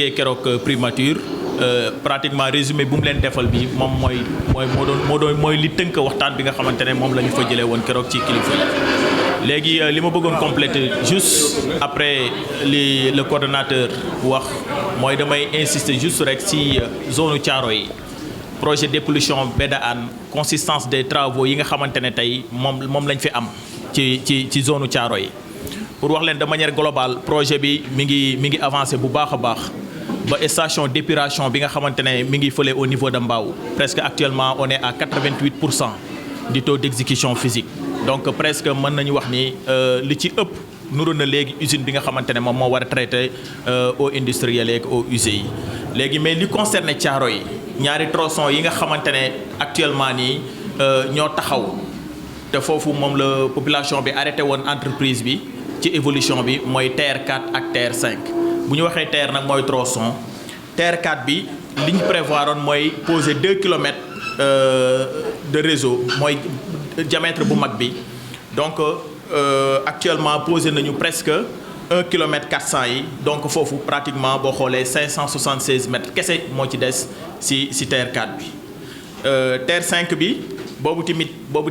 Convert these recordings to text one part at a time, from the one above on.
keroog primature pratiquement résumé bu mu leen defal bi moom mooy li tënk waxtaan bi nga xamante ne moom la ñu fa jëlee woon keroog ci kilifa yi léegi li ma bëggoon compléter juste après li le coordonnateur wax mooy damay insister juste rek ci zone Thiaroye yi projet dépollution baie de Hann consistance des travaux yi nga xamante ne tey moom lañ fi am ci zone Thiaroye yi pour wax leen de manière globale projet bi mi ngi avancé bu baax a baax ba station d'épuration bi nga xamante ne mi ngi fële au niveau de Mbao presque actuellement on est à 88% du taux d'exécution physique donc presque mën nañu wax ni li ci ëpp nuru na léegi usine bi nga xamante ne moom moo war a traiter eaux industrielles ak eaux usées yi léegi mais li concerné Thiaroye yi ñaari tronçons yi nga xamante ne actuellement nii ñoo taxaw te foofu moom la population bi arrêté woon entreprise bi ci évolution bi mooy TR4 ak TR5 bu ñu waxee TR nag mooy tronçon TR4 bi li ñu prévoir woon mooy poser 2 kilomètres de réseau mooy diamètre bu mag bi donc actuellement posé nañu presque 1 kilomètre 400 yi donc foofu pratiquement boo xoolee 576 mètres kese moo ci des ci TR4 bi TR5 bi boobu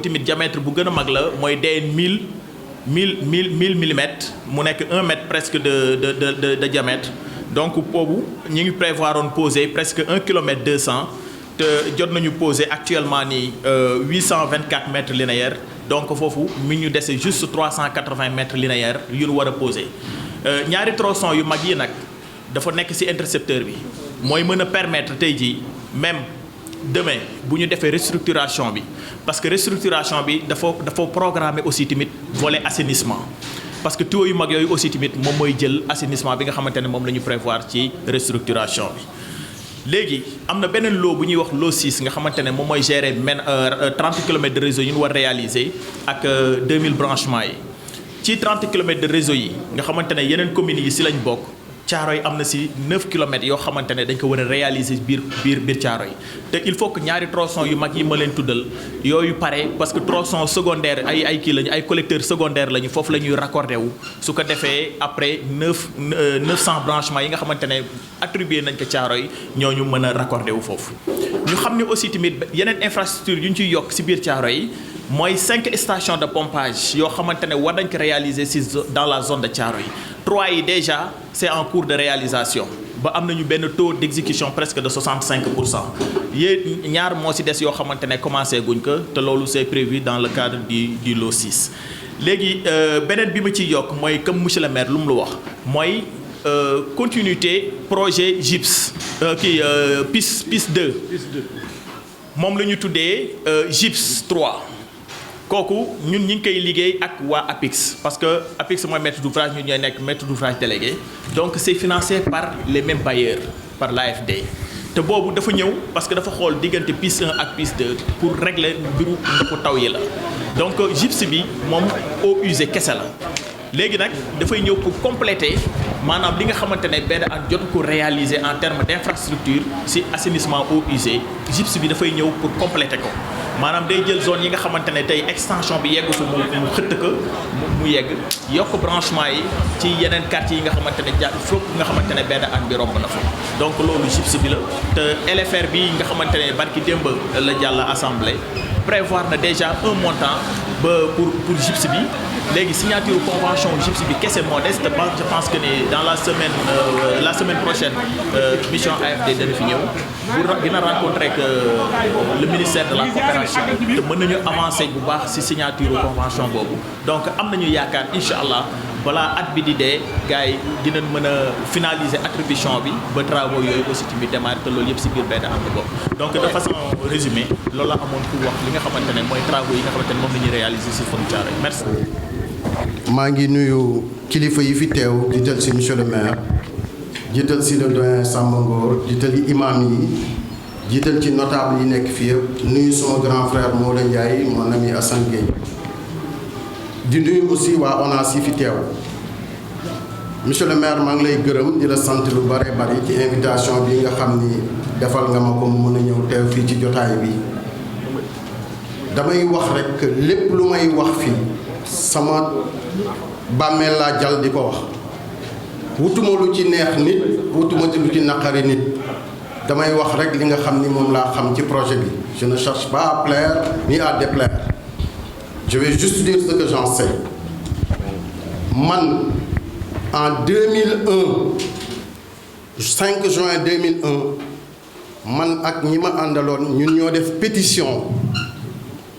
tamit diamètre bu gën a mag la mooy DN 1000 millimètres mu nekk 1 mètre presque de diamètre donc boobu ñu ngi prévoir woon poser presque 1 kilomètre 200 te jot nañu poser actuellement nii 824 mètres linéaires donc foofu mi ñu dese juste 380 mètres linéaires yu ñu war a poser ñaari tronçon yu mag yi nag dafa nekk ci intercepteur bi mooy mën a permettre tey jii même demain bu ñu defee restructuration bi parce que restructuration bi dafa programmer aussi tamit volet assainissement parce que tuyaux yu mag yooyu aussi tamit moom mooy jël assainissement bi nga xamante ne moom la ñu prévoir ci restructuration bi. léegi am na beneen lot bu ñuy wax lot 6 nga xamante ne moom mooy gérer 30 kilomètres de réseau yu ñu war réaliser ak 2000 branchements yi ci 30 kilomètres de réseau yi nga xamante ne yeneen communes yi ci lañ bokk. Thiaroye am na ci 9 kilomètres yoo xamante ne dañ ko war a réaliser biir Thiaroye te il faut que ñaari tronçon yu mag yi ma leen tuddal yooyu pare parce que tronçon secondaire ay kii lañu ay collecteurs secondaires lañu foofu la ñuy raccordé wu su ko defee après 900 branchements yi nga xamante ne attribué nañ ko Thiaroye ñooñu mën a raccordé wu foofu. ñu xam ne aussi tamit yeneen infrastructure yu ñu ciy yokk ci biir Thiaroye yi mooy 5 stations de pompage yoo xamante ne war nañ ko réaliser ci dans la zone de Thiaroye 3 yi déjà c'est en cours de réalisation ba am nañu benn taux d'exécution presque de 65% ñaar moo ci des yoo xamante ne commencé guñ ko te loolu c'est prévu dans le cadre du lot 6. léegi beneen bi ma ciy yokk mooy comme monsieur le maire lu mu la wax mooy continuité projet GIPS PIS 2 moom la ñu tuddee GIPS 3. kooku ñun ñi ngi koy liggéey ak waa APIX parce que APIX mooy maître d'ouvrage ñun ñooy nekk maître d'ouvrage délégué donc c'est financé par les mêmes bailleurs par l'AFD te boobu dafa ñëw parce que dafa xool diggante PIS 1 ak PIS 2 pour régler mbiru ndoxu taw yi la donc GIPS bi moom eaux usées kese la léegi nag dafay ñëw pour compléter maanaam li nga xamante ne benn at jotu ko réaliser en termes d'infrastructure ci assainissement eaux usées GIPS bi dafay ñëw pour compléter ko maanaam day jël zone yi nga xamante ne tey extension bi yegg fu mu xëtt ko mu yegg yokk branchement yi ci yeneen quartiers yi nga xamante ne fépp nga xamante ne benn at bi romb na fa donc loolu GIPS bi la te LFR bi nga xamante ne barki démb la jàll assemblée prévoir na déjà un montant ba pour GIPS bi léegi signature convention GIPS bi kese moo des te je pense que ni dans la semaine prochaine mission AFD dana fi ñëw dina rencontrer que le ministère de la coopération te mën nañu avancer bu baax ci signature convention boobu donc am nañu yaakaar incha allah balaa at bi di dee gars yi dinañ mën a finaliser attribution bi ba travaux yooyu aussi tamit démarrer te loolu yëpp ci biir benn ànd boobu donc de façon résumée loolu la amoon pour wax li nga xamante ne mooy travaux yi nga xamante ne moom la ñuy réaliser ci Fond Thiaroye merci. maa ngi nuyu kilifa yi fi teew jiital ci monsieur le maire jiital ci le doyen Samba Ngor jiital yi imam yi jiital ci notable yi nekk fii yëpp nuyu sama grand frère Maodo Ndiaye mon ami Assane Gueye di nuyu aussi waa ONAS yi fi teew monsieur le maire maa ngi lay gërëm di la sant lu bare bari ci invitation bi nga xam ni defal nga ma ko mu mën a ñëw teew fii ci jotaay bi damay wax rek lépp lu may wax fii sama bàmmeel laa jal di ko wax wutuma lu ci neex nit wutuma lu ci naqari nit damay wax rek li nga xam ni moom laa xam ci projet bi je ne cherche pas à plaire ni à déplaire je vais juste dire ce que j'en sais man en 2001 5 juin 2001 man ak ñi ma àndaloon ñun ñoo def pétition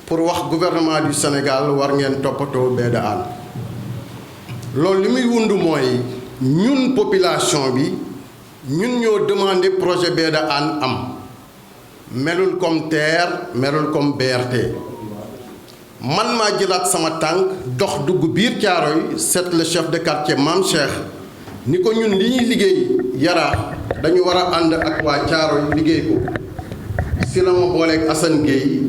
pour wax gouvernement du Sénégal war ngeen toppatoo baie de Hann loolu li muy wund mooy ñun population bi ñun ñoo demandé projet baie de Hann am melul comme TER melul comme BRT man maa jëlaat sama tànk dox dugg biir Thiaroye seet le chef de quartier Mame Cheikh ni ko ñun li ñuy liggéey Yaraax dañu war a ànd ak waa Thiaroye liggéey ko si la ma booleeg Assane Gueye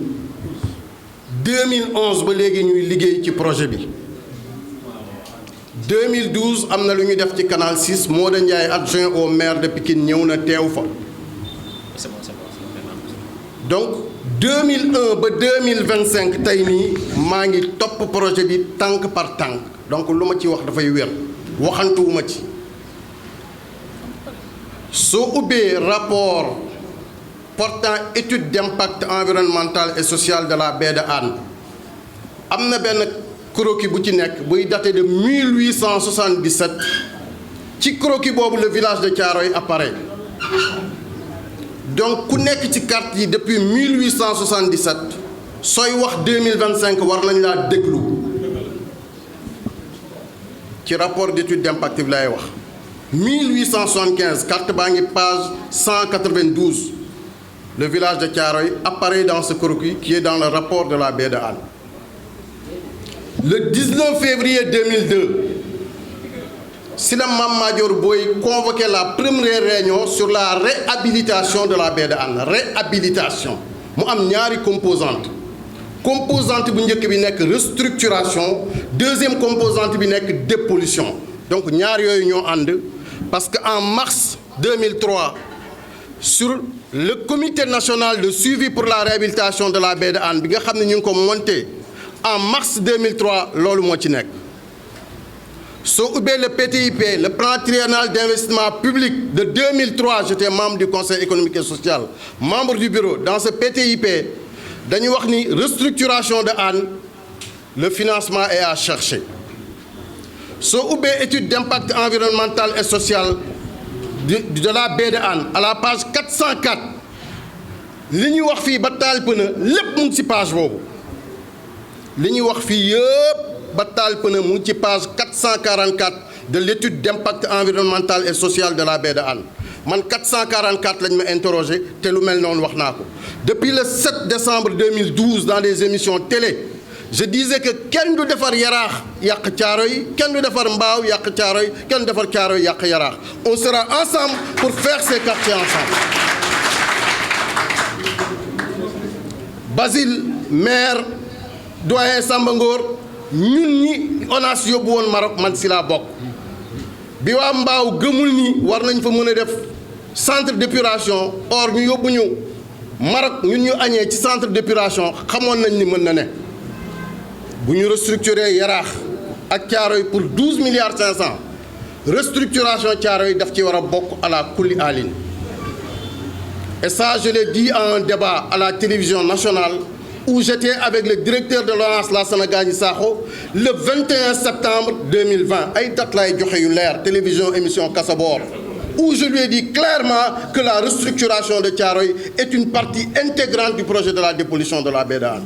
2011 ba léegi ñuy liggéey ci projet bi 2012 am na lu ñu def ci canal 6 Modou Ndiaye adjoint au maire de Pikine ñëw na teew fa donc 2001 ba 2025 tey nii maa ngi topp projet bi tànk par tànk donc lu ma ci wax dafay wér waxantuwuma ci soo ubbee rapport portant étude d'impact environnemental et social de la baie de Hann am na benn croquis bu ci nekk buy daté de 1877 ci croquis boobu le village de Thiaroye apparaît donc ku nekk ci carte yi depuis 1877 sooy wax 2025 war nañ laa déglu ci rapport d'étude d'impact bi lay wax 1875 carte baa ngi page 192 le village de Thiaroye apparaît dans ce croquis qui est dans le rapport de la baie de Hann. Le 19 février 2002, Sila Mame Madior Boye convoquait la première réunion sur la réhabilitation de la baie de Hann. Réhabilitation mu am ñaari composante bu njëkk bi nekk restructuration deuxième composante bi nekk dépollution donc ñaar yooyu ñoo ànd parce que en mars 2003 sur le comité national de suivi pour la réhabilitation de la baie de Hann bi nga xam ne ñu ngi ko monté en mars 2003 loolu moo ci nekk soo ubbee le PTIP le plan triennal d'investissement public de 2003 j'étais membre du conseil économique et social membre du bureau dans ce PTIP dañuy wax ni restructuration de Hann le financement est à chercher soo ubbee étude d'impact environnemental et social de la baie de Hann à la page 404 li ñuy wax fii ba taal pëna lépp mu ngi ci page boobu li ñuy wax fii yëpp ba taal pëna mu ngi ci page 444 de l'étude d'impact environnemental et social de la baie de Hann man 444 lañ ma interrogé te lu mel noonu wax naa ko depuis le 7 décembre 2012 dans des émissions télé je disais que kenn du defar Yaraax yàq Thiaroye kenn du defar Mbao yàq Thiaroye kenn du defar Thiaroye yàq Yaraax on sera ensemble pour faire ces quartiers ensemble. Basile maire doyen Samba Ngor ñun ñi ONAS yóbbu woon Maroc man si laa bokk bi waa Mbao gëmul ni war nañ fa mën a def centre d'épuration or ñu yóbbu ñu Maroc ñun ñu añee ci centre d'épuration xamoon nañ ni mën na ne bu ñu restructurer Yaraax ak Thiaroye pour 12 milliards 500 restructuration Thiaroye daf ci war a bokk à la kulli aline et ça je l'ai dit à un débat à la télévision nationale où j'étais avec le directeur de l'ONAS Lassana Gagny Sakho le 21 septembre 2020 ay date lay joxe yu leer télévision émission Kasabor où je lui ai dit clairement que la restructuration de Thiaroye est une partie intégrante du projet de la dépollution de la baie de Hann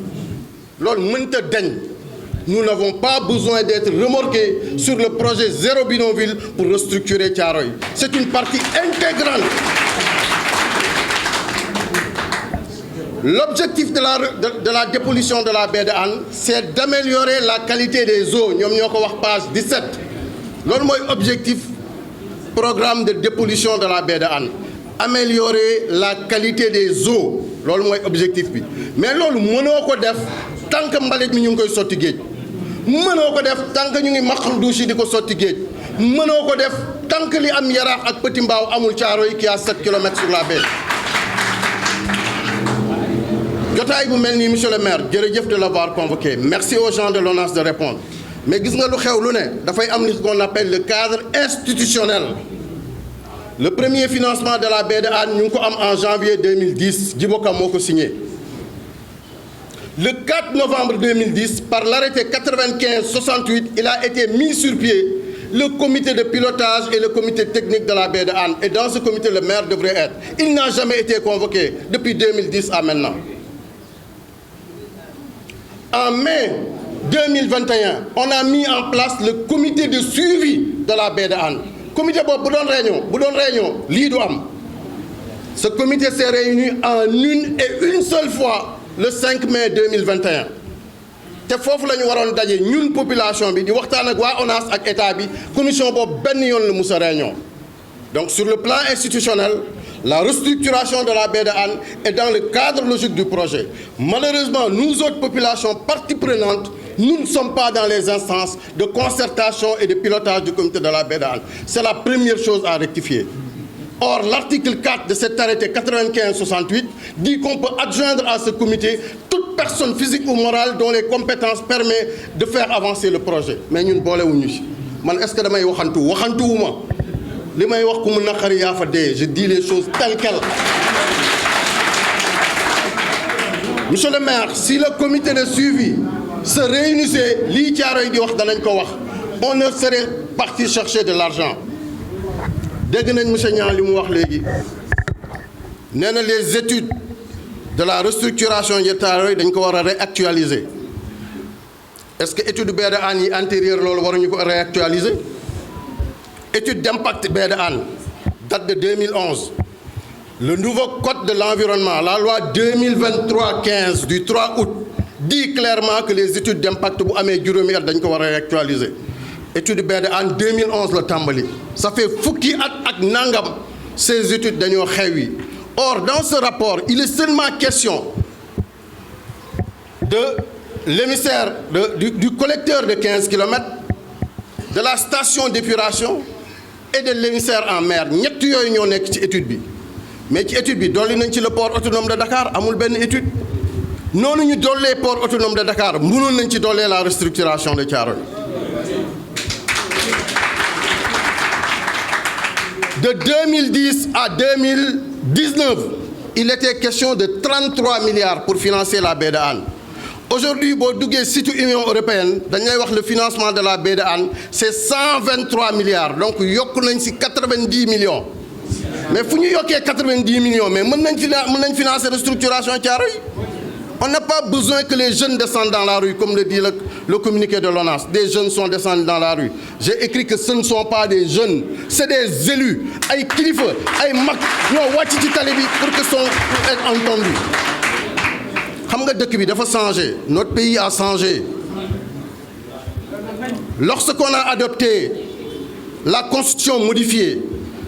loolu mënta dañ. Nous n'avons pas besoin d'être remorqués sur le projet Zéro Bidonville pour restructurer Thiaroye. C'est une partie intégrante. L'objectif de la dépollution de la baie de Hann, c'est d'améliorer la qualité des eaux. Ñoom ñoo ko wax page 17. Loolu mooy objectif programme de dépollution de la baie de Hann. Améliorer la qualité des eaux. Loolu mooy objectif bi. Mais loolu mënoo ko def tant que mbalit mi ñu ngi koy sotti géej. mënoo ko def tant que ñu ngi maqal douche yi di ko sotti géej mënoo ko def tant que li am Yaraax ak Petit Mbao amul Thiaroye qui a 7 kilomètres sur la baie. jotaay bu mel nii monsieur le maire jërëjëf de l'avoir convoqué merci aux gens de l'ONAS de répondre mais gis nga lu xew lu ne dafay am li qu'on appelle le cadre institutionnel. Le premier financement de la baie de Hann ñu ngi ko am en janvier 2010 Djibo Ka moo ko signé. Le 4 novembre 2010 par l'arrêté 95-68 il a été mis sur pied le comité de pilotage et le comité technique de la baie de Hann, et dans ce comité le maire devrait être. Il n'a jamais été convoqué depuis 2010 à maintenant. En mai 2021 on a mis en place le comité de suivi de la baie de Hann. Comité boobu bu doon réunion lii du am. Ce comité s'est réuni en une et une seule fois le 5 mai 2021 te foofu la ñu waroon daje ñun population bi di waxtaan ak waa ONAS ak état bi commission boobu benn yoon la mus a réunion. Donc sur le plan institutionnel la restructuration de la baie de Hann est dans le cadre logique du projet. Malheureusement nous autres populations parties prenantes nous ne sommes pas dans les instances de concertation et de pilotage du comité de la baie de Hann. C'est la première chose à rectifier. Or, l'article 4 de cet arrêté 95-68 dit qu'on peut adjoindre à ce comité toute personne physique ou morale dont les compétences permettent de faire avancer le projet. Mais ñun boolewuñu ci man est-ce que damay waxantuwuma li may wax ku mu naqari yaa fa dee. Je dis les choses telles quelles. Monsieur le maire, si le comité de suivi se réunissait lii Thiaroye di wax danañ ko wax on ne serait parti chercher de l'argent. Dégg nañ monsieur Niang li mu wax léegi nee na les études de la restructuration de Thiaroye dañ ko war a réactualiser. Est-ce que étude baie de Hann yi antérieure loolu waruñu ko réactualiser? Étude d'impact baie de Hann date de 2011. Le nouveau code de l'environnement, la loi 2023-15 du 3 août dit clairement que les études d'impact bu amee juróomi at dañ ko war a réactualiser. Étude baie de Hann 2011 la tàmbali. Ça fait fukki at ak nangam ces études dañoo xewi. Or dans ce rapport il est seulement question de l'émissaire du collecteur de 15 kilomètres, de la station d'épuration et de l'émissaire en mer. Ñett yooyu ñoo nekk ci étude bi. Mais ci étude bi dolli nañ ci le port autonome de Dakar amul benn étude. Noonu ñu dollee port autonome de Dakar mënoon nañ ci dollee la restructuration de Thiaroye. De 2010 à 2019, il était question de 33 milliards pour financer la baie de Hann. Aujourd'hui, boo duggee site Union européenne dañ lay wax le financement de la baie de Hann c'est 123 milliards donc yokk nañ ci 90 millions. Mais fu ñu yokkee 90 millions mais mën nañ financer restructuration Thiaroye. On n'a pas besoin que les jeunes descendent dans la rue comme le dit le communiqué de l'ONAS. Des jeunes sont descendus dans la rue. J'ai écrit que ce ne sont pas des jeunes, c'est des élus, ay kilifa, ay mag ñoo wàcc ci tali bi pour être entendu. Xam nga dëkk bi dafa changé, notre pays a changé. Lorsqu'on a adopté la constitution modifiée,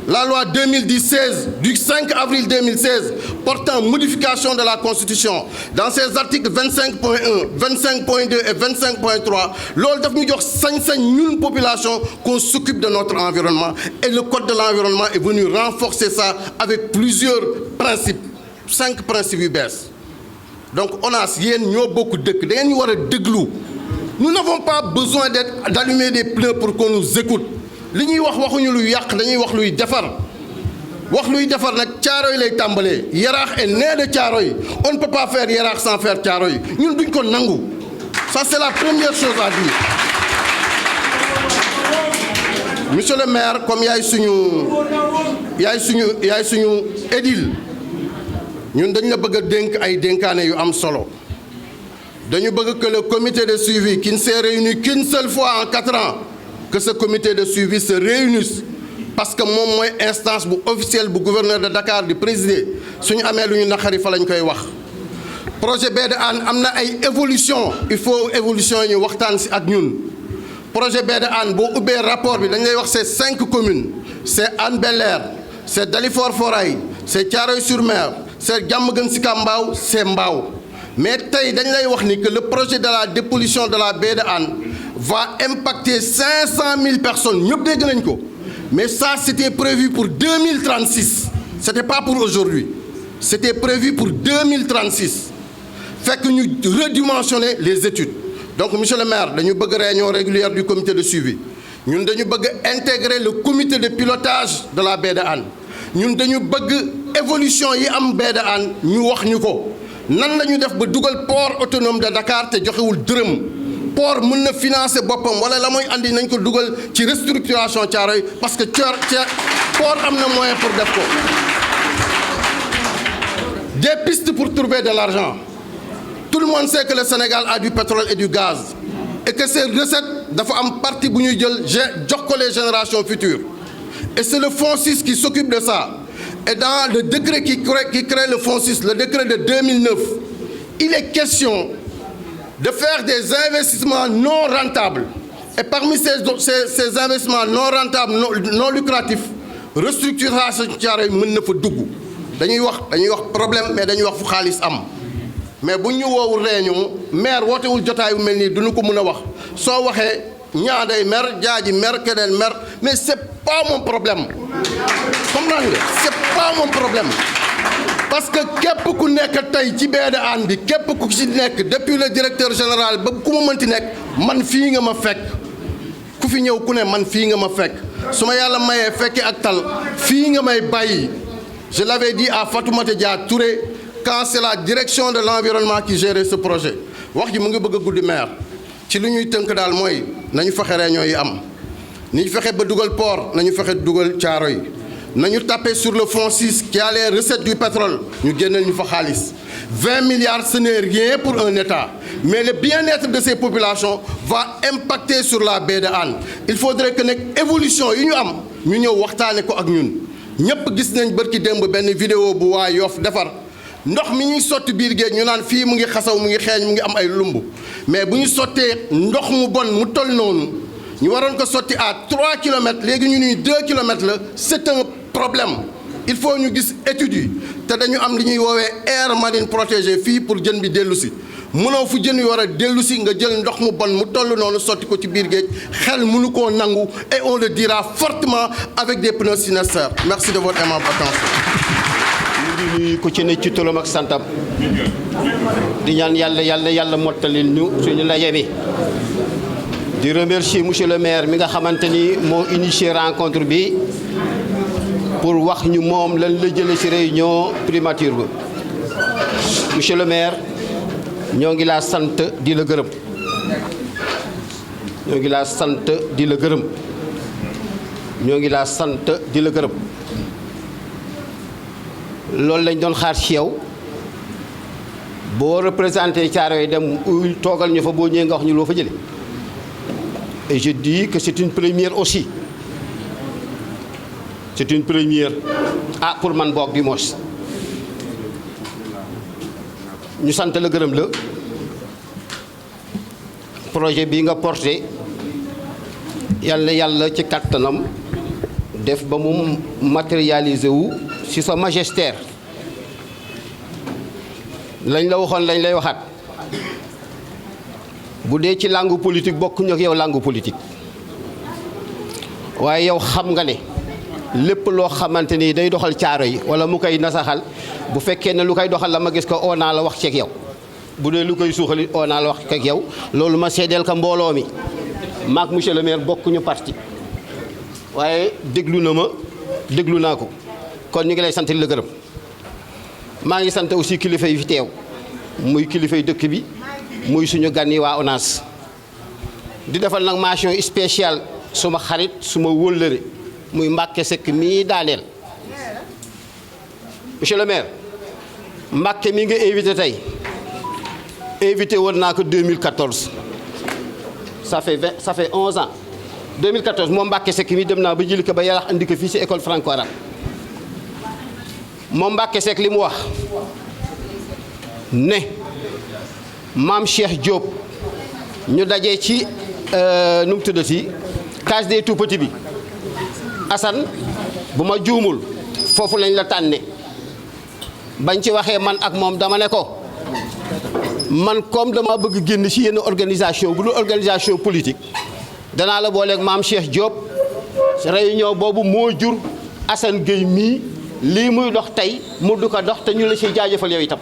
la loi 2016 du 5 avril 2016 portant modification de la Constitution dans ses articles 25.1, 25.2 et 25.3 loolu daf ñu jox sañ-sañ ñun population qu'on s'occupe de notre environnement et le code de l'environnement est venu renforcer ça avec plusieurs principes 5 principes yu bees. Donc ONAS yéen ñoo bokk dëkk da ngeen ñu war a déglu. Nous n'avons pas besoin d'allumer des pneus pour qu'on nous écoute. Li ñuy wax waxuñu luy yàq dañuy wax luy defar nag Thiaroye lay tàmbalee. Yaraax est né de Thiaroye. On ne peut pas faire Yaraax sans faire Thiaroye. Ñun duñ ko nangu. Ça c'est la première chose à dire. Monsieur le maire, comme yaay suñu édile ñun dañ la bëgg a dénk ay dénkaane yu am solo. Dañu bëgg que le comité de suivi qui ne s'est réuni qu'une seule fois en 4 ans que ce comité de suivi se réunisse parce que moom mooy instance bu officielle bu gouverneur de Dakar di présider suñu amee lu ñu naqari fa lañ koy wax. Projet baie de Hann am na ay évolution il faut évolution yi ñu waxtaan si ak ñun. Projet baie de Hann boo ubbee rapport bi dañ lay wax c'est 5 communes c'est Hann Bel-Air c'est Dalifort Foirail c'est Thiaroye-sur-Mer c'est Diamaguène Sicap Mbao c'est Mbao. Mais tey dañ lay wax ni que le projet de la dépollution de la baie de Hann va impacter 500 000 personnes ñëpp dégg nañ ko mais ça c'était prévu pour 2036 c'était pas pour aujourd'hui c'était prévu pour 2036 fekk ñu redimensionner les études donc monsieur le maire dañu bëgg réunion régulière du comité de suivi ñun dañu bëgg intégrer le comité de pilotage de la baie de Hann ñun dañu bëgg évolution yi am baie de Hann ñu wax ñu ko nan la ñu def ba dugal port autonome de Dakar te joxewul dërëm port mën na financer boppam wala la mooy andi nañ ko dugal ci restructuration Thiaroye parce que port am na moyen pour def ko des pistes pour trouver de l'argent. Tout le monde sait que le Sénégal a du pétrole et du gaz et que ces recettes dafa am partie bu ñuy jël jox ko les générations futures et c'est le FONSIS qui s'occupe de ça et dans le décret qui crée le FONSIS, le décret de 2009, il est question de faire des investissements non rentables et parmi ces investissements non rentables non lucratifs restructuration Thiaroye mën na fa dugg dañuy wax problème mais dañuy wax fu xaalis am mais bu ñu woowul réunion maire wootewul jotaay bu mel nii duñu ko mën a wax soo waxee ñaaday mer jaaji mer keneen mer mais c'est pas mon problème comprendre nga c'est pas mon problème parce que képp ku nekk tey ci baie de Hann bi képp ku ci nekk depuis le directeur général ba ku ma mënti nekk man fii nga ma fekk ku fi ñëw ku ne man fii nga ma fekk su ma yàlla mayee fekki ak tal fii nga may bàyyi je l'avais dit à Fatoumata Dia Touré quand c'est la direction de l'environnement qui gérait ce projet wax ji mu ngi bëgg a guddi maire ci lu ñuy tënk daal mooy nañu fexe réunion yi am ni fexe ba dugal port nañu fexe dugal Thiaroye nañu taper sur le FONSIS qui a les recettes du pétrole ñu génneel ñu fa xaalis 20 milliards ce n'est rien pour un État mais le bien-être de ces populations va impacter sur la baie de Hann il faudrait que nag évolution yi ñu am ñu ñëw waxtaane ko ak ñun ñëpp gis nañ bërki démb benn vidéo bu waa Yoff defar ndox mi ñuy sotti biir géej ñu naan fii mu ngi xasaw mu ngi xeeñ mu ngi am ay lumb mais bu ñu sottee ndox mu bon mu toll noonu ñu waroon ko sotti à 3 kilomètres léegi ñu nuy 2 kilomètres la c'est un problème il faut ñu gis études yi te dañu am li ñuy woowee aire marine protégée fii pour jën bi dellu si mënoo fu jën wi war a dellu si nga jël ndox mu bon mu toll noonu sotti ko ci biir géej xel mënu koo nangu et on le dira fortement avec des pneus sinistres. Merci de votre aimable attention. di nuyu ku ci ne ci turam ak santam di ñaan yàlla mottali ñu suñu ndaje mi di remercier monsieur le maire mi nga xamante ni moo initié rencontre bi pour wax ñu moom lan la jëlee ci réunion primature bi monsieur le maire ñoo ngi laa sant di la gërëm ñoo ngi laa sant di la gërëm ñoo ngi laa sant di la gërëm loolu lañ doon xaar ci yow boo représenté Thiaroye dem toogal ñu fa boo ñëwee nga wax ñu loo fa jële et je dis que c'est une première aussi c'est une première pour man boog du moins ñu sant la gërëm la projet bi nga porté yàlla ci kattanam def ba mu matérialiser wu ci sa magistère lañ la waxoon lañ lay waxaat bu dee ci langue politique bokkuñu ak yow langue politique waaye yow xam nga ne lépp loo xamante ni day doxal Thiaroye wala mu koy nasaxal bu fekkee ne lu koy doxal la ma gis ko oo naa la wax ceeg yow bu dee lu koy suuxali oo naa la wax ceeg yow loolu ma seedeel ka mbooloo mi maak monsieur le maire bokkuñu parti waaye déglu naa ko kon ñu ngi lay sant la gërëm maa ngi sant aussi kilifa yi fi teew muy kilifa yi dëkk bi muy suñu gan yi waa ONAS di defal nag mention spéciale suma xarit suma wóllëre muy Mbàkke Seck mii daaneel monsieur le maire Mbàkke mi nga invité tey invité woon naa ko 2014 ça fait 11 ans 2014 moom Mbàkke Seck mi dem naa ba jëli ko ba yàlla andi ko fii ci école franco-arabe moom Mbàkke Seck li mu wax ne maam Cheikh Diop ñu dajee ci nu mu tuddati case des tout-petits bi Assane bu ma juumul foofu lañ la tànne bañ ci waxee man ak moom dama ne ko man comme dama bëgg génn ci yenn organisation bu dul organisation politique danaa la booleeg maam Cheikh Diop réunion boobu moo jur Assane Gueye mii lii muy dox tey mu du ko dox te ñu la ci jaajëfal yow itam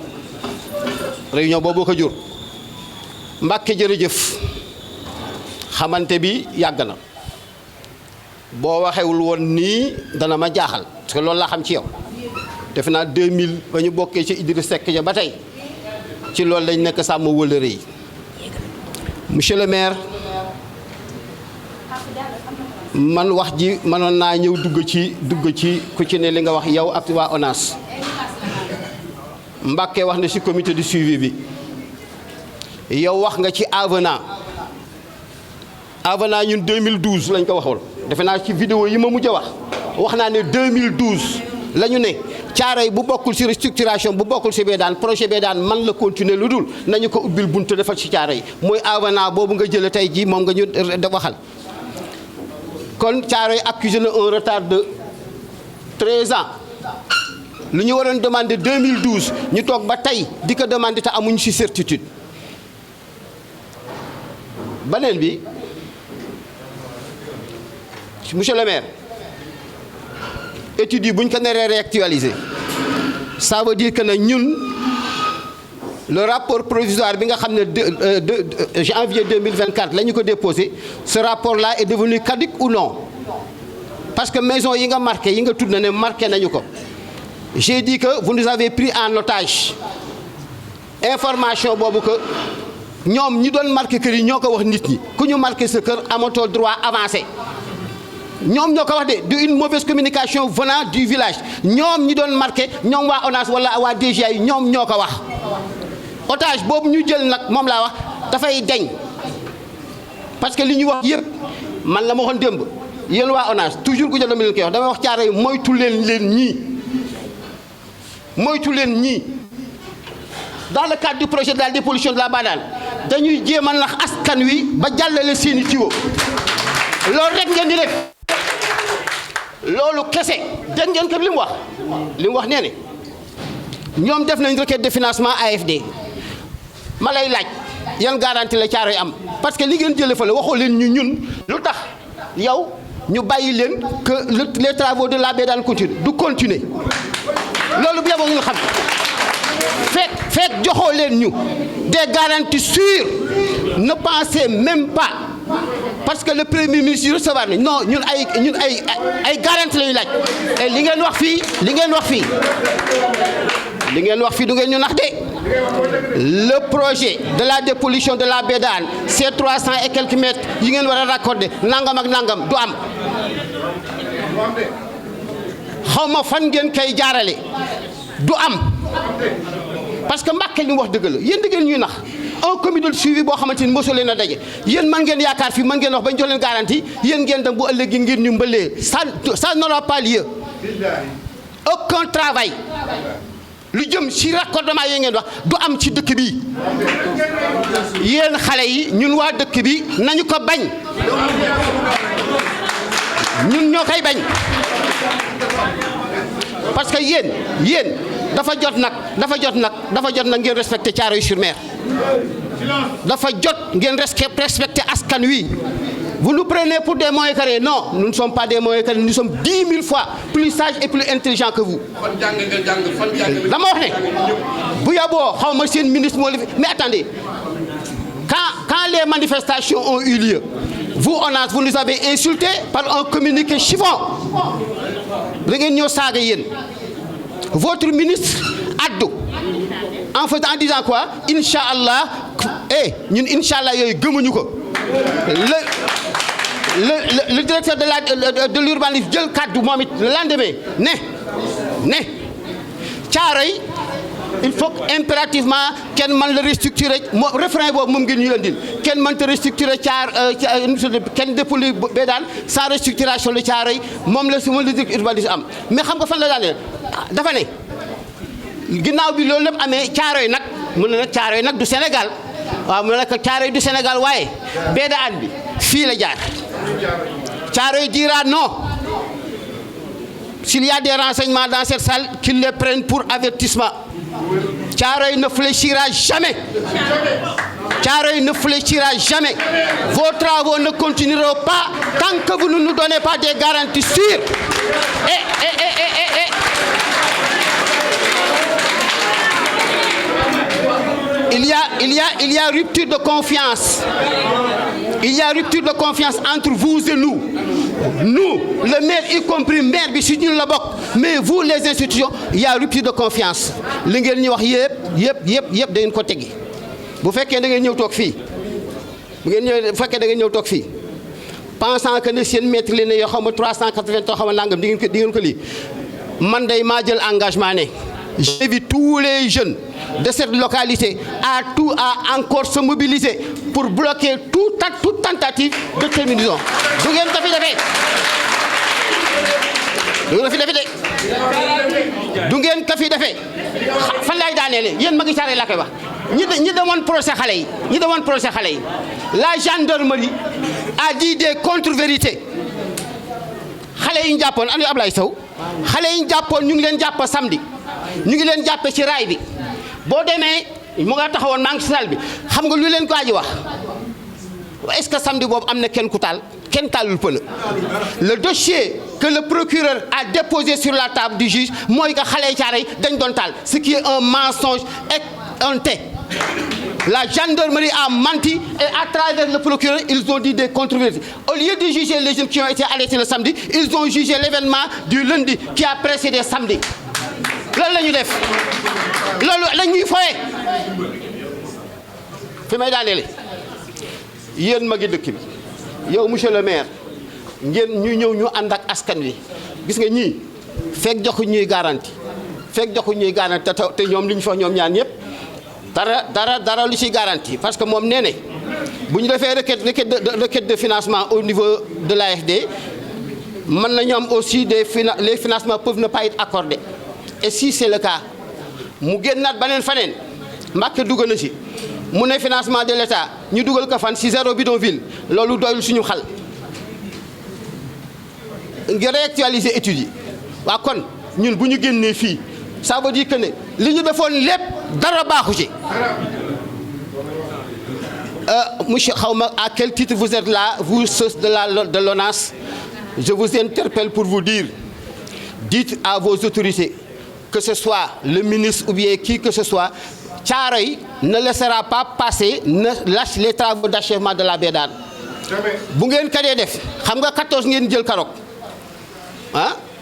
réunion boobu ko jur Mbàkke jërëjëf xamante bi yàgg na boo waxewul woon nii dana ma jaaxal parce que loolu laa xam ci yow defe naa 2000 ba ñu bokkee ci Idriss Seck ja ba tey ci loolu lañ nekk sàmm wëllëre yi monsieur le maire man wax ji mënoon naa ñëw dugg ci ku ci ne li nga wax yow ak waa ONAS Mbàkke wax na ci comité de suivi bi yow wax nga ci avenant ñun 2012 lañ ko waxoon defe naa ci vidéo yi ma mujj a wax naa ne 2012 la ñu ne Caaroy bu bokkul ci restructuration bu bokkul ci Bédane projet Bédane man la continuer lu dul nañu ko ubbil buntu defal ci Caaroy mooy avenant boobu nga jëlee tey jii moom nga ñu waxal kon Caaroy accusé na un retard de 13 ans lu ñu waroon demander 2012 ñu toog ba tey di ko demander te amuñu ci certitude beneen bi monsieur le maire études yi bu ñu ko naree réactualiser ça veut dire que ne ñun le rapport provisoire bi nga xam ne janvier 2024 la ñu ko déposé ce rapport là est devenu caduc ou non parce que maison yi nga marqué yi nga tudd na ne marqué nañu ko j'ai dit que vous nous avez pris en otage information boobu que ñoom ñi doon marqué kër yi ñoo ko wax nit ñi ku ñu marqué sa kër amatoo droit avancé ñoom ñoo ko wax de une mauvaise communication venant du village ñoom ñi doon marqué ñoom waa ONAS wala waa DGA yi ñoom ñoo ko wax otage boobu ñu jël nag moom laa wax dafay deñ parce que li ñu wax yëpp man la ma waxoon démb yéen waa ONAS toujours ku jël dama leen koy wax damay wax Caaroy moytu leen ñii dans le cadre du projet de la dépollution de la Badane dañuy jéem a nax askan wi ba jàllale seeni tiwo loolu rek ngeen di def loolu kese dégg ngeen ko li mu wax nee ne ñoom def nañ requête de financement AFD ma lay laaj yan garantie la Caaroy am parce que li ngeen jëlee fa la waxoo leen ñun lu tax yow ñu bàyyi leen que les travaux de la Bédane continuent du continuer loolu bu yeboo ñu xam fekk joxoo leen ñu des garanties sûres ne pensez même pas parce que le premier ministre recevoir ni non ñun ay garantie la ñu laaj et li ngeen wax fii du ngeen ñu nax de le projet de la dépollution de la Bédane c'est 300 et quelques mètres yi ngeen war a raccorder nangam ak nangam du am xaw ma fan ngeen koy jaarale du am parce que Mbàkke li mu wax dëgg la yéen da ngeen ñuy nax un comité de suivi boo xamante ni mosoo leen a daje yéen man ngeen yaakaar fii man ngeen wax bañ jox leen garantie yéen ngeen dem bu ëllëg ngeen ñu mbalee ça n'aura pas lieu aucun travail lu jëm ci raccordement yi ngeen wax du am ci dëkk bi yéen xale yi ñun waa dëkk bi nañu ko bañ ñun ñoo koy bañ parce que yéen dafa jot nag ngeen respecté Thiaroye-sur-Mer dafa jot ngeen respecté askan wi vous nous prenez pour des moyens carrés non nous ne sommes pas des moyens carrés nous sommes 10 000 fois plus sages et plus intelligents que vous dama wax ne bu yaboo xaw ma seen ministre moo mais attendez quand les manifestations ont eu lieu vous ONAS vous nous avez insulté par un communiqué chiffon da ngeen ñëw saaga yéen votre ministre addu en disant quoi Inch'Allah ñun Inch'Allah yooyu gëmuñu ko le directeur de l'urbanisme jël kaddu moom it le lendemain ne Caaroy il faut impérativement kenn mën la restructurer moo refrain boobu moom ngeen ñu andil kenn mënta restructurer kenn dépolluer Bédane sans restructuration de Caaroy moom la le directeur urbanisme am mais xam nga fan la daanee dafa ne ginnaaw bi loolu lépp amee Caaroy nag mu ne nag Caaroy nag du Sénégal waaw mu ne nag Caaroy du Sénégal waaye Bédane bi fii la jaar Caaroy dira non s'il y a des renseignements dans cette salle qu'ils les prennent pour avertissement Caaroy ne fléchira jamais Caaroy ne fléchira jamais vos travaux ne continueront pas tant que vous ne nous donnez pas des garanties sûres il y a rupture de confiance. Il y a rupture de confiance entre vous et nous. Nous, le maire y compris maire bi si ñun la bokk, mais vous les institutions, il y a rupture de confiance. li ngeen ñu wax yëpp da ngeen ko teggi. bu fekkee da ngeen ñëw toog fii pensant que ne seen maître li ne yoo xam ne 380 xaw ma nangam di ngeen ko lii man day maa jël engagement ne j'invite tous les jeunes de cette localité à encore se mobiliser pour bloquer toute tentative de terminaison. du ngeen ko fi defee du ngeen ko fi defee fan laay daaneele yéen Macky Sall laa koy wax ñi demoon procès xale yi la gendarmerie a dit des contre-vérités. xale yi ñu jàppoon anu Ablaye Sow xale yi ñu jàppoon ñu ngi leen jàpp samedi ñu ngi leen jàppe ci raay bi boo demee mu nga taxawoon maa ngi ci salle bi xam nga lu leen ko aji wax est-ce que samedi boobu am na kenn taalul pënë. le dossier que le procureur a déposé sur la table du juge mooy que xale yi caare yi dañ doon taal ce qui est un mensonge éhonté. La gendarmerie a menti et à travers le procureur, ils ont dit des controverses. Au lieu de juger les jeunes qui ont été arrêtés le samedi, ils ont jugé l'événement du lundi qui a précédé samedi. loolu la ñu def loolu la ñuy foyee fi may daaneele yéen magi dëkk bi yow monsieur le maire ngeen ñu ñëw ñu ànd ak askan wi gis nga ñii fekk joxuñ ñuy garantie te ñoom li ñu fa ñoom ñaan ñëpp dara lu ci garantie parce que moom nee ne bu ñu defee requête de financement au niveau de l'AFD mën na ñoom aussi les financements peuvent ne pas être accordés et si c'est le cas mu génnaat beneen faneen Mbàkke dugal na ci mu ne financement de l'État ñu dugal ko fan ci 0 bidonville loolu doyul suñu xal ngir réactualiser études yi waa kon ñun bu ñu génnee fii ça veut dire que ne li ñu defoon lépp dara baaxu ci. Monsieur xawma à quel titre vous êtes là vous ceux de l'ONAS je vous interpelle pour vous dire dites à vos autorités que ce soit le ministre ou bien qui que ce soit Thiaroye ne laissera pas passer ne lâche les travaux d'achèvement de la Bédane bu ngeen ko dee def xam nga 14 ngeen jël Karok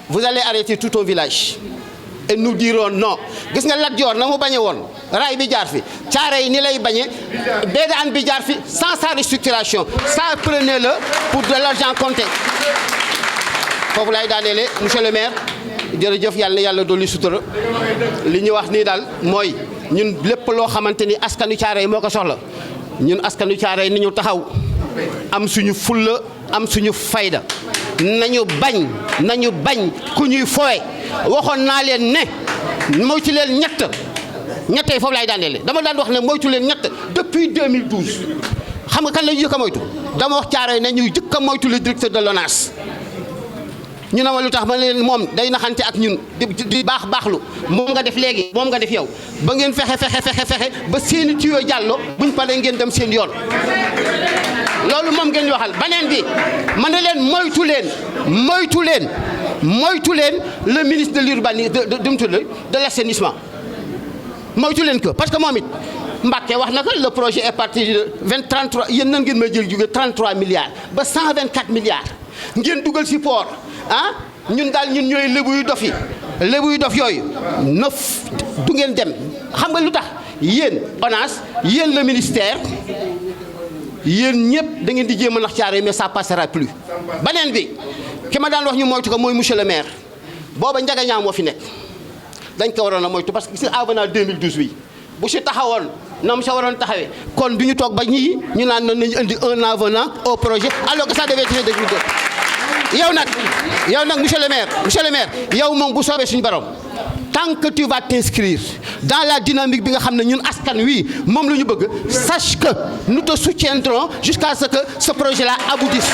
vous allez arrêter tout un village et nous dirons non gis nga Lat Dior na mu bañe woon raay bi jaar fi Thiaroye ni lay bañe Bédane bi jaar fi sans sa restructuration ça prenez-le pour de l'argent compté foofu lay daaneele monsieur le maire jërëjëf yàlla dolli sutura li ñu wax nii daal mooy ñun lépp loo xamante ni askanu Thiaroye moo ko soxla ñun askanu Thiaroye ni ñu taxaw am suñu fulla am suñu fayda nañu bañ ku ñuy fowe waxoon naa leen ne moytu leen ñett foofu laay daaneele dama daan wax ne moytu leen ñett depuis 2012 xam nga kan la ñu jëkk a moytu dama wax Thiaroye ne ñu jëkk a moytu le directeur de l'ONAS ñu ne ma lu tax ma leen moom day naxante ak ñun di baaxlu moom nga def léegi moom nga def yow ba ngeen fexe ba seeni tuyoo jàllo buñ paree ngeen dem seen yoon loolu moom ngeen waxal baneen bi ma ne leen moytu leen le ministre de l'urbanisme de l'assainissement moytu leen ko parce que moom it Mbacké wax na ko le projet est parti de 33 yéen nan ngeen may jël jóge 33 milliards ba 124 milliards ngeen dugal ci port ñun daal ñun ñooy lébu yu dof yooyu du ngeen dem xam nga lu tax yéen ONAS yéen le ministère yéen ñëpp da ngeen di jéem a nax Thiaroye mais ça passera plus baneen bi ki ma daan wax ñu moytu ko mooy monsieur le maire booba Ndiaga Niang moo fi nekk dañ ko waroon a moytu parce que gis nga avenant 2012 bi bu si taxawoon na mu sa waroon taxawee kon du ñu toog ba ñu naan noonu nañu indi un avenant au projet alors que ça devait être de yow nag monsieur le maire yow moom bu soobee suñu borom tant que tu vas t'inscrire dans la dynamique bi nga xam ne ñun askan wi moom la ñu bëgg sache que nous te soutiendrons jusqu'à ce que ce projet-là aboutisse.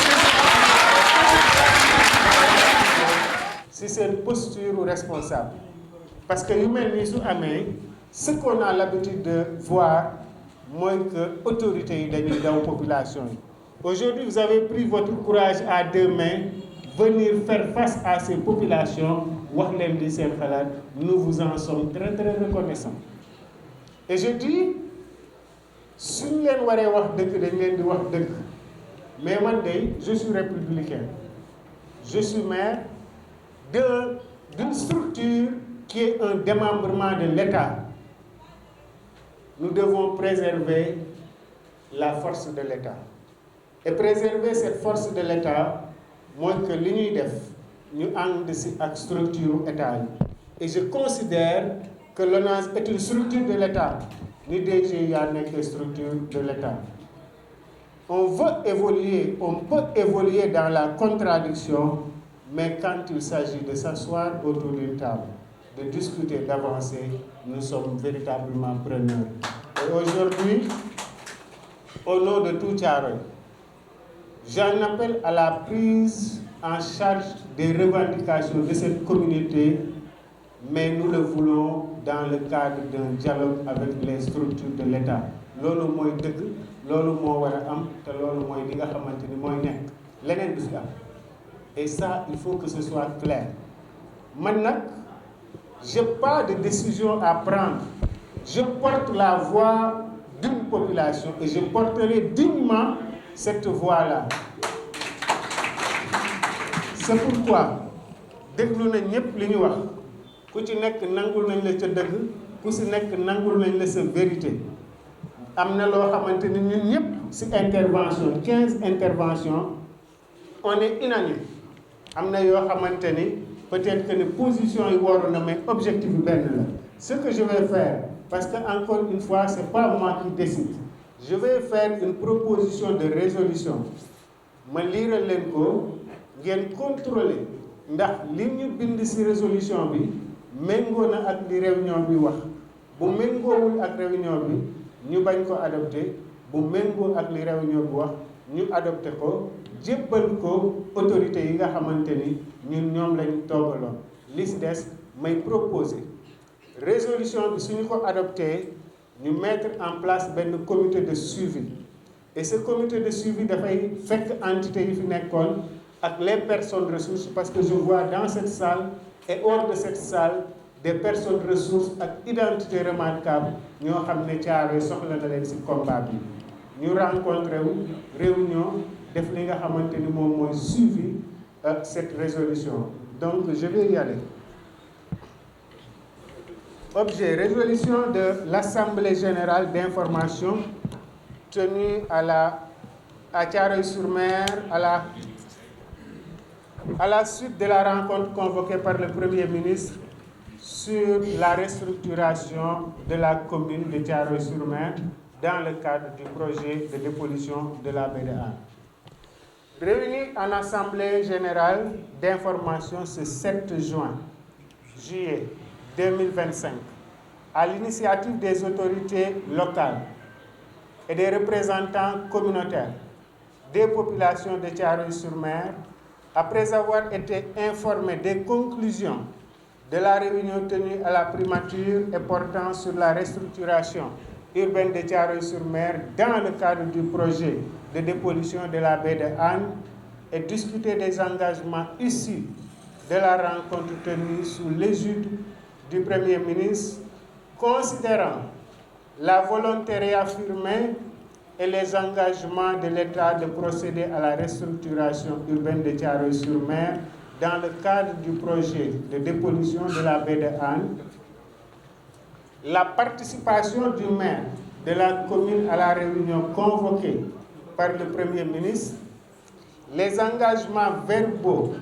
Si c'est une posture responsable parce que yu mel nii su amee ce qu'on a l'habitude de voir mooy que autorités yi dañuy daw population yi. Aujourd'hui, vous avez pris votre courage à deux mains, venir faire face à ces populations. Nous vous en sommes très très reconnaissants. Et je dis suñ leen waree wax dëgg dañ leen di wax dëgg mais man de je suis républicain je suis maire d'une structure qui est un démembrement de l'État. Nous devons préserver la force de l'État. Et préserver cette force de l'État, moi que li ñuy def ñu ànd ci ak structure État. Et je considère que l'ONAS est une structure de l'État. Ni DGIA n'est que structure de l'État. On peut évoluer dans la contradiction, mais quand il s'agit de s'asseoir autour d'une table, de discuter, d'avancer, nous sommes véritablement preneurs. Et aujourd'hui, au nom de tout Thiaroye, j'en appelle à la prise en charge des revendications de cette communauté, mais nous le voulons dans le cadre d'un dialogue avec les structures de l'État. Loolu mooy dëgg, loolu moo war a am te loolu mooy li nga xamante ni mooy nekk leneen du fi am. Et ça, il faut que ce soit clair. Maintenant, je n'ai pas de décision à prendre. Je porte la voix d'une population et je porterai dignement cette voix-là. C'est pourquoi, déglu nañ ñëpp li ñu wax ku ci nekk nangul nañ la ca dëgg ku ci nekk nangul nañ la sa vérité. Am na loo xamante ni ñun ñëpp ci intervention 15 interventions on est unanime. Am na yoo xamante ni peut-être que les positions yi waroon na mais objectif bi benn la. Ce que je vais faire, parce que encore une fois c'est pas moi qui décide, je vais faire une proposition de résolution. Ma liiral leen ko ngeen contrôler ndax li ñu bind ci résolution bi méngoo na ak li réunion bi wax. Bu méngoowul ak réunion bi ñu bañ ko adopté, bu méngoo ak li réunion bi wax ñu adopté ko jébbal ko autorité yi nga xamante ni ñun ñoom lañ toogaloon. Li ci des may proposer résolution bi suñu ko adopté ñu mettre en place benn comité de suivi et ce comité de suivi dafay fekk entité yi fi nekkoon ak les personnes ressources, parce que je vois dans cette salle et hors de cette salle des personnes ressources ak identité remarquable ñoo xam ne Thiaroye soxla na leen ci combat bi. Ñu rencontré wu réunion def li nga xamante ni moom mooy suivi cette résolution. Donc je vais y aller. Objet, résolution de l'Assemblée générale d'information tenue à Thiaroye-sur-Mer à la suite de la rencontre convoquée par le Premier ministre sur la restructuration de la commune de Thiaroye-sur-Mer dans le cadre du projet de dépollution de la baie de Hann. Réunis en Assemblée générale d'information ce 7 juillet 2025, à l'initiative des autorités locales et des représentants communautaires des populations de Thiaroye-sur-Mer, après avoir été informés des conclusions de la réunion tenue à la primature et portant sur la restructuration urbaine de Thiaroye-sur-Mer dans le cadre du projet de dépollution de la baie de Hann et discuter des engagements issus de la rencontre tenue sous l'égide du Premier ministre, considérant la volonté réaffirmée et les engagements de l'État de procéder à la restructuration urbaine de Thiaroye-sur-Mer dans le cadre du projet de dépollution de la baie de Hann, la participation du maire de la commune à la réunion convoquée par le Premier ministre, les engagements verbaux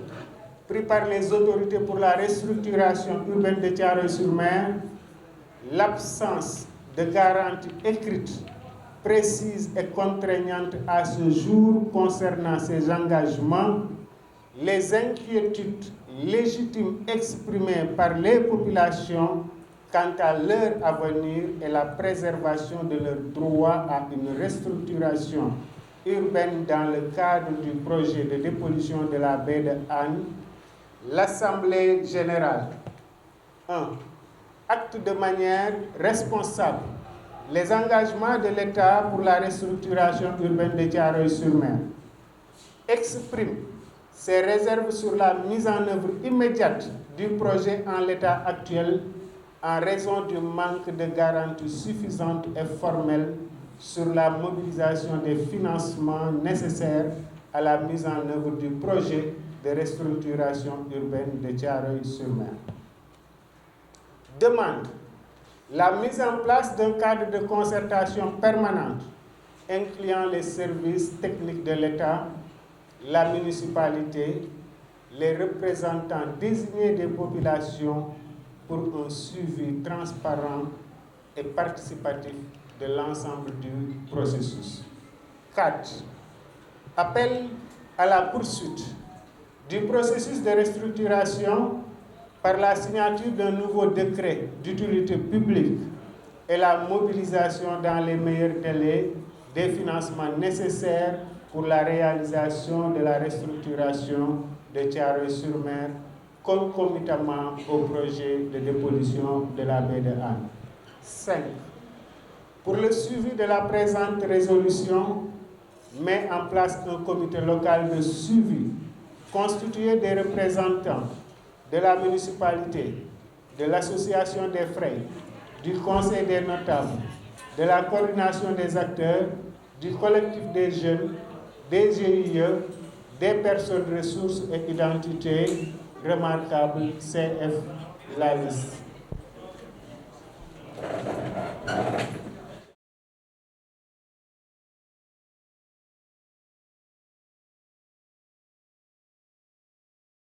pris par les autorités pour la restructuration urbaine de Thiaroye-sur-Mer, l'absence de garantie écrite, précise et contraignante à ce jour concernant ces engagements, les inquiétudes légitimes exprimées par les populations quant à leur avenir et la préservation de leur droit à une restructuration urbaine dans le cadre du projet de dépollution de la baie de Hann, l'Assemblée générale 1. Acte de manière responsable les engagements de l'État pour la restructuration urbaine de Thiaroye-sur-Mer. Exprime ses réserves sur la mise en œuvre immédiate du projet en l'état actuel en raison du manque de garanties suffisantes et formelles sur la mobilisation des financements nécessaires à la mise en œuvre du projet de restructuration urbaine de Thiaroye-sur-Mer. Demande la mise en place d'un cadre de concertation permanente incluant les services techniques de l'État, la municipalité, les représentants désignés des populations pour un suivi transparent et participatif de l'ensemble du processus. 4. Appel à la poursuite du processus de restructuration par la signature d'un nouveau décret d'utilité publique et la mobilisation dans les meilleurs délais des financements nécessaires pour la réalisation de la restructuration de Thiaroye-sur-Mer concomitamment au projet de dépollution de la baie de Hann. 5. Pour le suivi de la présente résolution, met en place un comité local de suivi constitué des représentants de la municipalité, de l'association des frères, du conseil des notables, de la coordination des acteurs, du collectif des jeunes, des GIE, des personnes ressources et identités remarquables, CF, la liste.